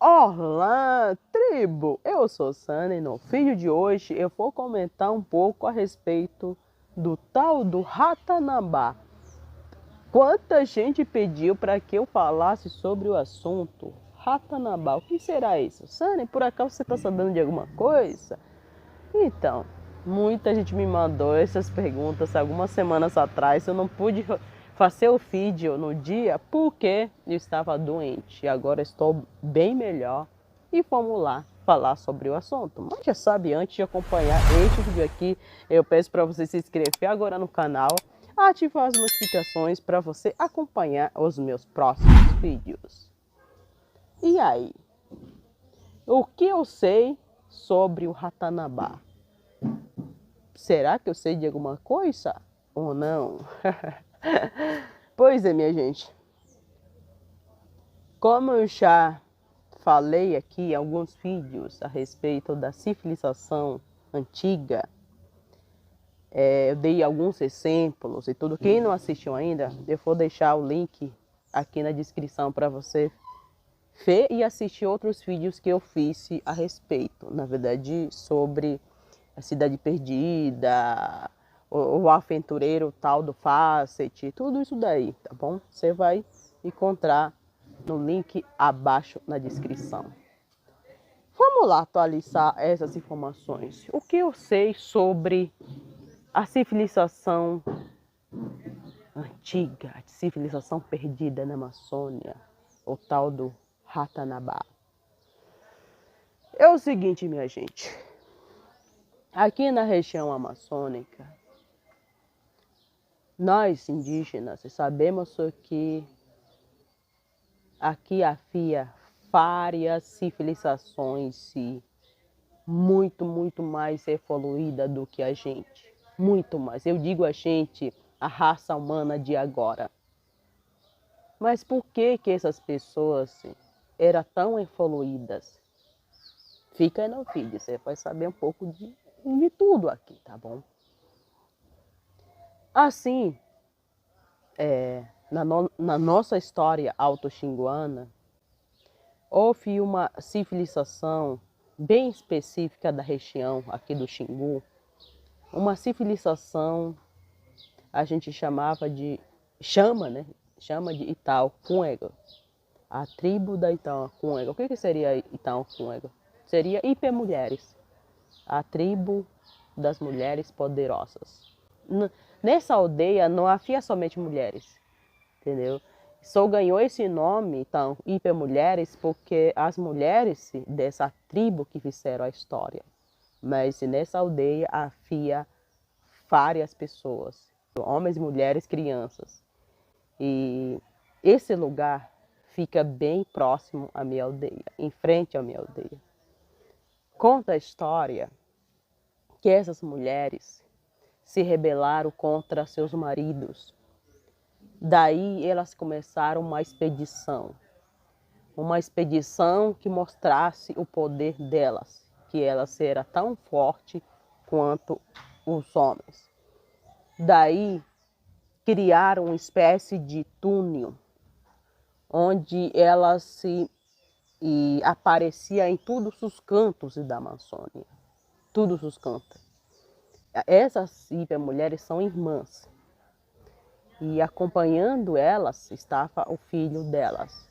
Olá, tribo! Eu sou Sani e no vídeo de hoje eu vou comentar um pouco a respeito do tal do Ratanabá. Quanta gente pediu para que eu falasse sobre o assunto Ratanabá. O que será isso? Sani, por acaso você está sabendo de alguma coisa? Então, muita gente me mandou essas perguntas algumas semanas atrás. Eu não pude fazer o vídeo no dia porque eu estava doente. Agora estou bem melhor e vamos lá falar sobre o assunto. Mas já sabe, antes de acompanhar este vídeo aqui, eu peço para você se inscrever agora no canal, ativar as notificações para você acompanhar os meus próximos vídeos. E aí? O que eu sei sobre o Ratanabá? Será que eu sei de alguma coisa ou não? Pois é, minha gente. Como eu já falei aqui em alguns vídeos a respeito da civilização antiga, eu dei alguns exemplos e tudo. Quem não assistiu ainda, eu vou deixar o link aqui na descrição para você ver e assistir outros vídeos que eu fiz a respeito, na verdade, sobre a Cidade Perdida, o aventureiro tal do Facet, tudo isso daí, tá bom? Você vai encontrar no link abaixo na descrição. Vamos lá atualizar essas informações. O que eu sei sobre a civilização antiga, a civilização perdida na Amazônia, o tal do Ratanabá? É o seguinte, minha gente. Aqui na região amazônica, nós indígenas sabemos que aqui havia várias civilizações muito mais evoluídas do que a gente. Muito mais. Eu digo a gente, a raça humana de agora. Mas por que essas pessoas eram tão evoluídas? Fica aí no vídeo, você vai saber um pouco de tudo aqui, tá bom? Assim, na nossa história auto-xinguana, houve uma civilização bem específica da região aqui do Xingu, uma civilização a gente chama de Itauquega, a tribo da Itauquega. O que seria Itauquega? Seria Ipê-mulheres, a tribo das mulheres poderosas. Nessa aldeia não havia somente mulheres, entendeu? Só ganhou esse nome, então, Ipê-mulheres, porque as mulheres dessa tribo que fizeram a história. Mas nessa aldeia havia várias pessoas, homens, mulheres, crianças. E esse lugar fica bem próximo à minha aldeia, em frente à minha aldeia. Conta a história que essas mulheres se rebelaram contra seus maridos. Daí elas começaram uma expedição que mostrasse o poder delas, que elas eram tão fortes quanto os homens. Daí criaram uma espécie de túnel, onde elas apareciam em todos os cantos da Amazônia, todos os cantos. Essas mulheres são irmãs. E acompanhando elas estava o filho delas,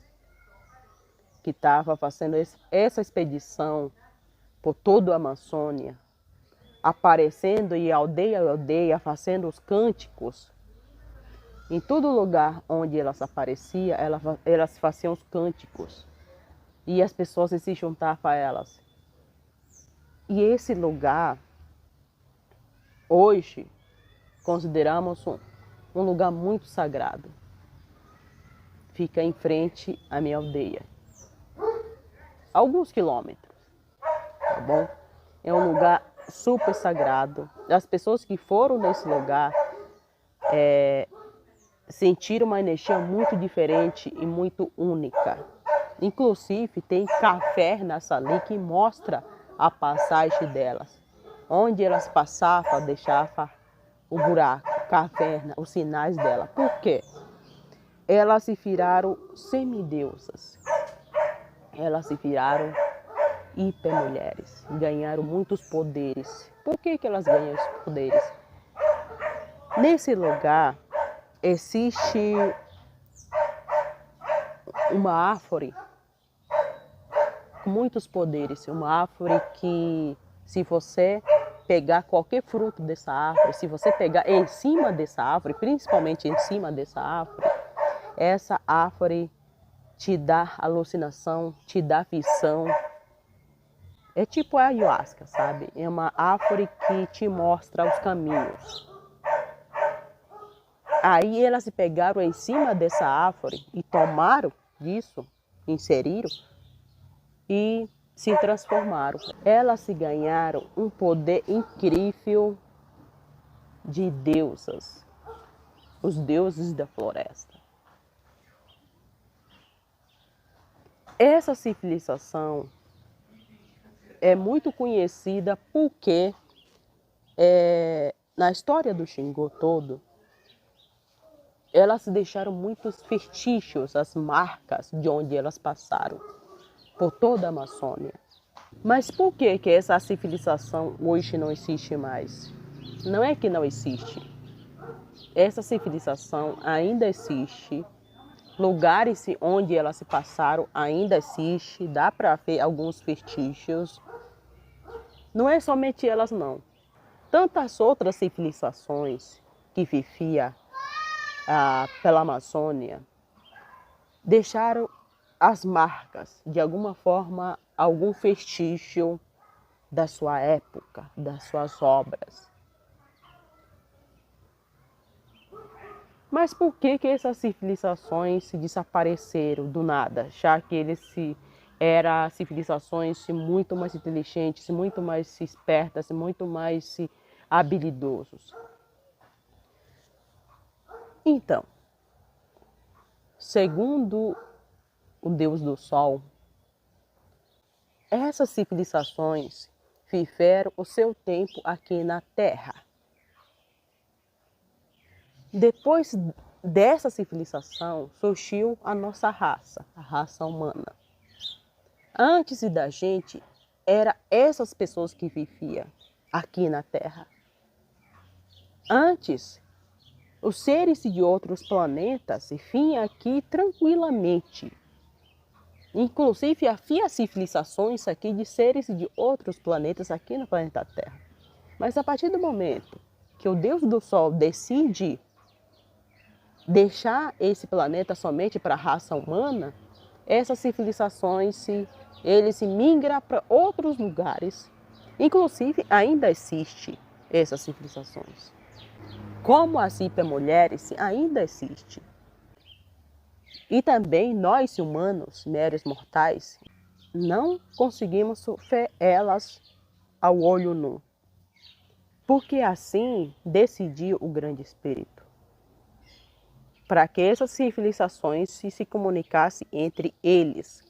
que estava fazendo essa expedição por toda a Amazônia, aparecendo em aldeia a aldeia, fazendo os cânticos. Em todo lugar onde elas apareciam, elas faziam os cânticos. E as pessoas se juntavam a elas. E esse lugar, hoje, consideramos um lugar muito sagrado. Fica em frente à minha aldeia. Alguns quilômetros, tá bom? É um lugar super sagrado. As pessoas que foram nesse lugar sentiram uma energia muito diferente e muito única. Inclusive, tem cavernas ali que mostra a passagem delas. Onde elas passavam, deixavam o buraco, caverna, os sinais dela. Por quê? Elas se viraram semideusas. elas se viraram hipermulheres, ganharam muitos poderes. Por que elas ganham esses poderes? Nesse lugar existe uma árvore com muitos poderes, uma árvore que, se você pegar qualquer fruto dessa árvore, se você pegar em cima dessa árvore, principalmente em cima dessa árvore, essa árvore te dá alucinação, te dá visão. É tipo a ayahuasca, sabe? É uma árvore que te mostra os caminhos. Aí elas se pegaram em cima dessa árvore e tomaram disso, inseriram e se transformaram. Elas se ganharam um poder incrível de deusas, os deuses da floresta. Essa civilização é muito conhecida porque na história do Xingu todo, elas deixaram muitos vestígios, as marcas de onde elas passaram, por toda a Amazônia. Mas por que essa civilização hoje não existe mais? Não é que não existe. Essa civilização ainda existe. Lugares onde elas se passaram ainda existe. Dá para ver alguns vestígios. Não é somente elas, não. Tantas outras civilizações que viviam pela Amazônia deixaram as marcas, de alguma forma, algum vestígio da sua época, das suas obras. Mas por que essas civilizações se desapareceram do nada, já que eram civilizações muito mais inteligentes, muito mais espertas, muito mais habilidosos? Então, segundo o Deus do Sol, essas civilizações viveram o seu tempo aqui na Terra. Depois dessa civilização surgiu a nossa raça, a raça humana. Antes da gente, eram essas pessoas que viviam aqui na Terra. Antes, os seres de outros planetas vinham aqui tranquilamente. Inclusive, havia civilizações aqui de seres de outros planetas aqui no planeta Terra. Mas a partir do momento que o Deus do Sol decide deixar esse planeta somente para a raça humana, essas civilizações eles se migram para outros lugares. Inclusive, ainda existe essas civilizações. Como as hipermulheres ainda existe. E também nós humanos, meros mortais, não conseguimos ver elas ao olho nu. Porque assim decidiu o grande espírito. Para que essas civilizações se comunicassem entre eles.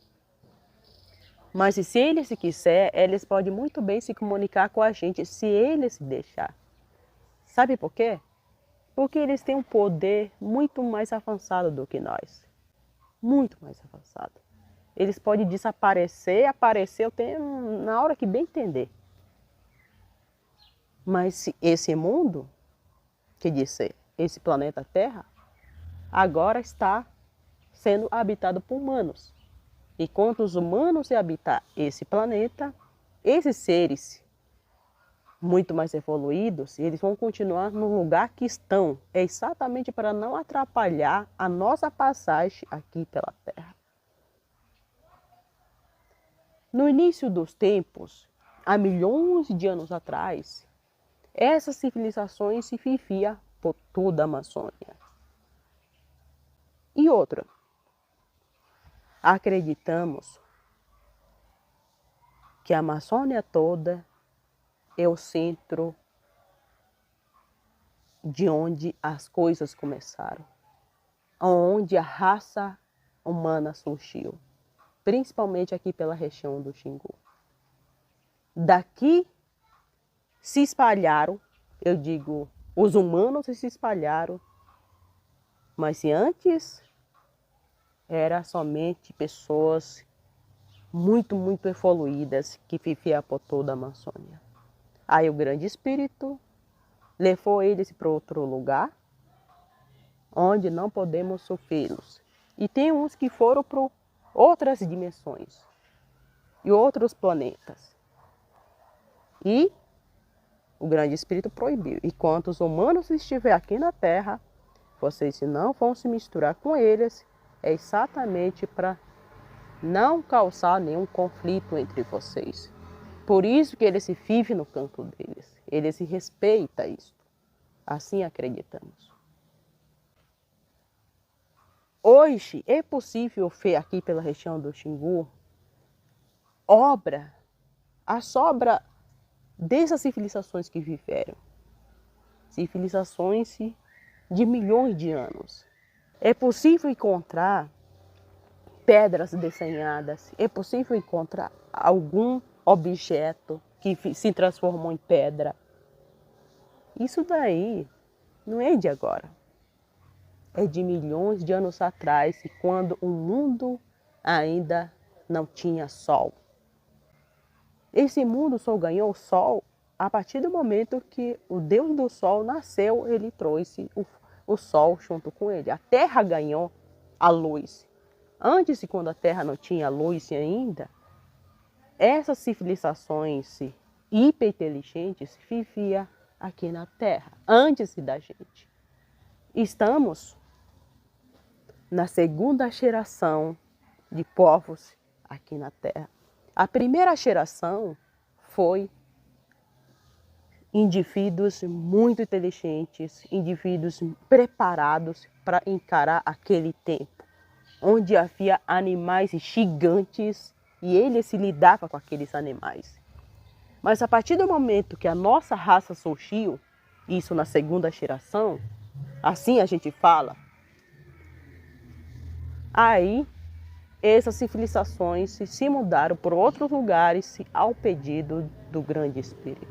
Mas se eles quiserem, eles podem muito bem se comunicar com a gente, se eles se deixar. Sabe por quê? Porque eles têm um poder muito mais avançado do que nós. Muito mais avançado. Eles podem desaparecer, aparecer na hora que bem entender. Mas esse mundo, quer dizer, esse planeta Terra, agora está sendo habitado por humanos. E quando os humanos habitar esse planeta, esses seres muito mais evoluídos, eles vão continuar no lugar que estão, exatamente para não atrapalhar a nossa passagem aqui pela Terra. No início dos tempos, há milhões de anos atrás, essas civilizações se viviam por toda a Amazônia. E outra, acreditamos que a Amazônia toda é o centro de onde as coisas começaram, onde a raça humana surgiu, principalmente aqui pela região do Xingu. Daqui se espalharam, eu digo, os humanos se espalharam, mas se antes era somente pessoas muito evoluídas que viviam por toda a Amazônia. Aí o grande espírito levou eles para outro lugar, onde não podemos sofrê-los. E tem uns que foram para outras dimensões e outros planetas. E o grande espírito proibiu. Enquanto os humanos estiverem aqui na Terra, vocês não vão se misturar com eles, é exatamente para não causar nenhum conflito entre vocês. Por isso que eles se vivem no canto deles. Eles se respeitam isso. Assim acreditamos. Hoje é possível ver aqui pela região do Xingu a sobra dessas civilizações que viveram. Civilizações de milhões de anos. É possível encontrar pedras desenhadas, é possível encontrar algum objeto que se transformou em pedra. Isso daí não é de agora. É de milhões de anos atrás, quando o mundo ainda não tinha sol. Esse mundo só ganhou sol a partir do momento que o Deus do Sol nasceu, ele trouxe o sol junto com ele. A Terra ganhou a luz. Antes, quando a Terra não tinha luz ainda, essas civilizações hiperinteligentes viviam aqui na Terra, antes da gente. Estamos na segunda geração de povos aqui na Terra. A primeira geração foi indivíduos muito inteligentes, indivíduos preparados para encarar aquele tempo, onde havia animais gigantes e eles se lidavam com aqueles animais. Mas a partir do momento que a nossa raça surgiu, isso na segunda geração, assim a gente fala, aí essas civilizações se mudaram para outros lugares ao pedido do grande espírito.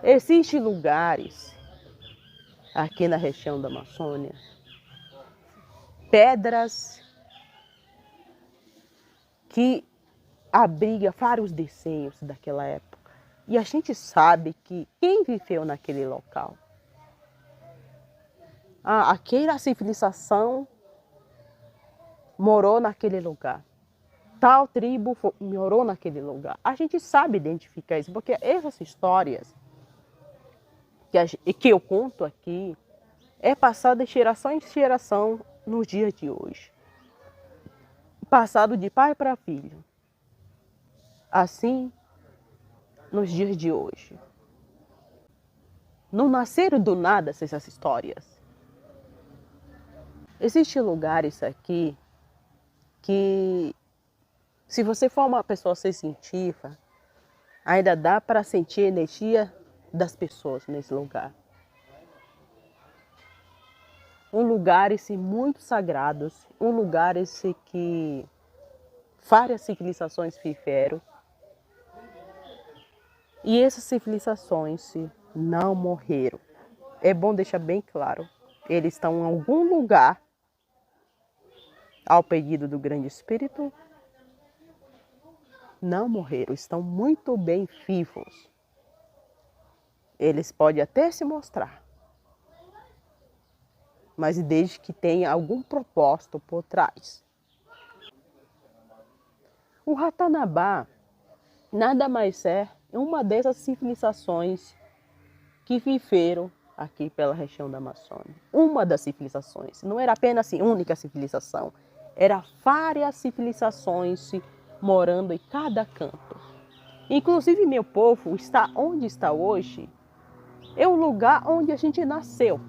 Existem lugares aqui na região da Amazônia, pedras que abrigam vários desenhos daquela época. E a gente sabe que quem viveu naquele local, aquela civilização morou naquele lugar. Tal tribo morou naquele lugar. A gente sabe identificar isso, porque essas histórias que eu conto aqui é passada de geração em geração nos dias de hoje. Passado de pai para filho. Assim, nos dias de hoje. Não nasceram do nada essas histórias. Existem lugares aqui que, se você for uma pessoa sensitiva, ainda dá para sentir a energia das pessoas nesse lugar. Lugares muito sagrados, lugares que várias civilizações viveram. E essas civilizações não morreram. É bom deixar bem claro. Eles estão em algum lugar, ao pedido do grande espírito, não morreram, estão muito bem vivos. Eles podem até se mostrar, mas desde que tenha algum propósito por trás. O Ratanabá nada mais é uma dessas civilizações que viveram aqui pela região da Amazônia. Uma das civilizações, não era apenas assim, única civilização, era várias civilizações morando em cada canto. Inclusive meu povo está onde está hoje, é o lugar onde a gente nasceu.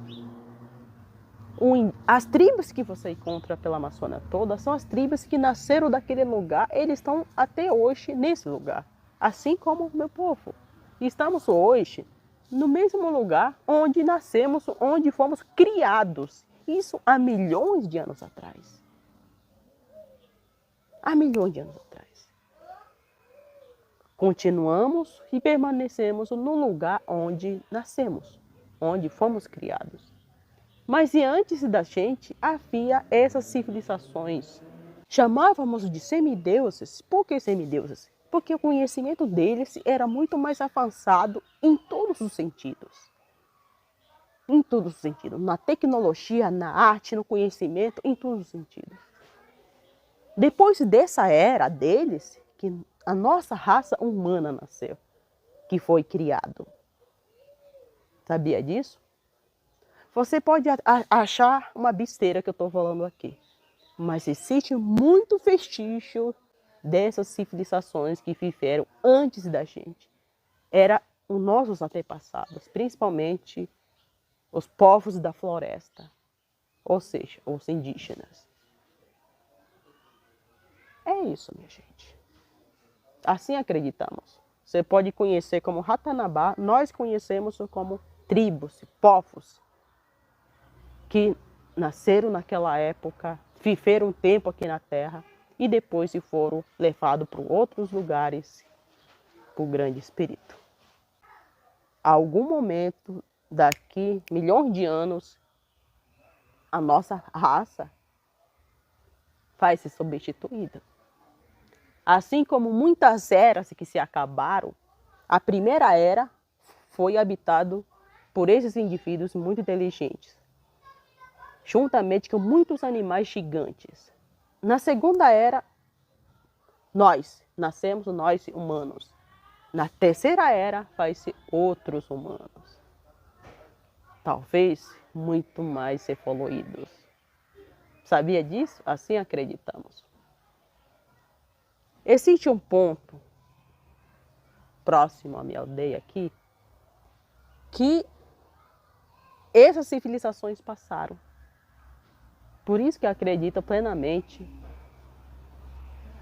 As tribos que você encontra pela Amazônia toda são as tribos que nasceram daquele lugar, eles estão até hoje nesse lugar, assim como o meu povo. Estamos hoje no mesmo lugar onde nascemos, onde fomos criados, isso há milhões de anos atrás. Há milhões de anos atrás. Continuamos e permanecemos no lugar onde nascemos, onde fomos criados. Mas e antes da gente, havia essas civilizações chamávamos de semideuses. Por que semideuses? Porque o conhecimento deles era muito mais avançado em todos os sentidos. Em todos os sentidos. Na tecnologia, na arte, no conhecimento, em todos os sentidos. Depois dessa era deles, que a nossa raça humana nasceu, que foi criado. Sabia disso? Você pode achar uma besteira que eu estou falando aqui, mas existe muito vestígio dessas civilizações que viveram antes da gente. Eram os nossos antepassados, principalmente os povos da floresta, ou seja, os indígenas. É isso, minha gente. Assim acreditamos. Você pode conhecer como Ratanabá, nós conhecemos como tribos, povos, que nasceram naquela época, viveram um tempo aqui na Terra e depois se foram levados para outros lugares por Grande Espírito. Algum momento, daqui milhões de anos, a nossa raça vai ser substituída. Assim como muitas eras que se acabaram, a primeira era foi habitada por esses indivíduos muito inteligentes, juntamente com muitos animais gigantes. Na segunda era, nós humanos. Na terceira era, vai ser outros humanos. Talvez muito mais evoluídos. Sabia disso? Assim acreditamos. Existe um ponto próximo à minha aldeia aqui que essas civilizações passaram. Por isso que acredito plenamente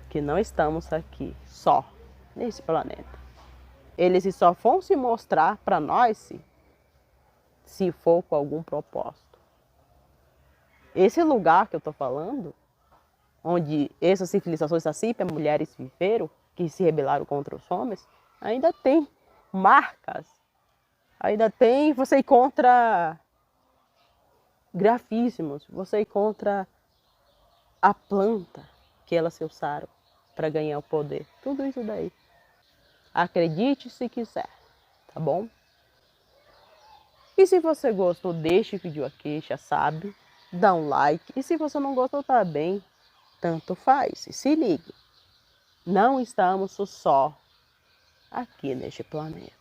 que não estamos aqui só nesse planeta. Eles só vão se mostrar para nós se for com algum propósito. Esse lugar que eu estou falando, onde essas civilizações assim, mulheres viveram, que se rebelaram contra os homens, ainda tem marcas, ainda tem, você encontra grafismos, você encontra a planta que elas se usaram para ganhar o poder. Tudo isso daí. Acredite se quiser, tá bom? E se você gostou deste vídeo aqui, já sabe, dá um like. E se você não gostou também, tanto faz. Se ligue, não estamos só aqui neste planeta.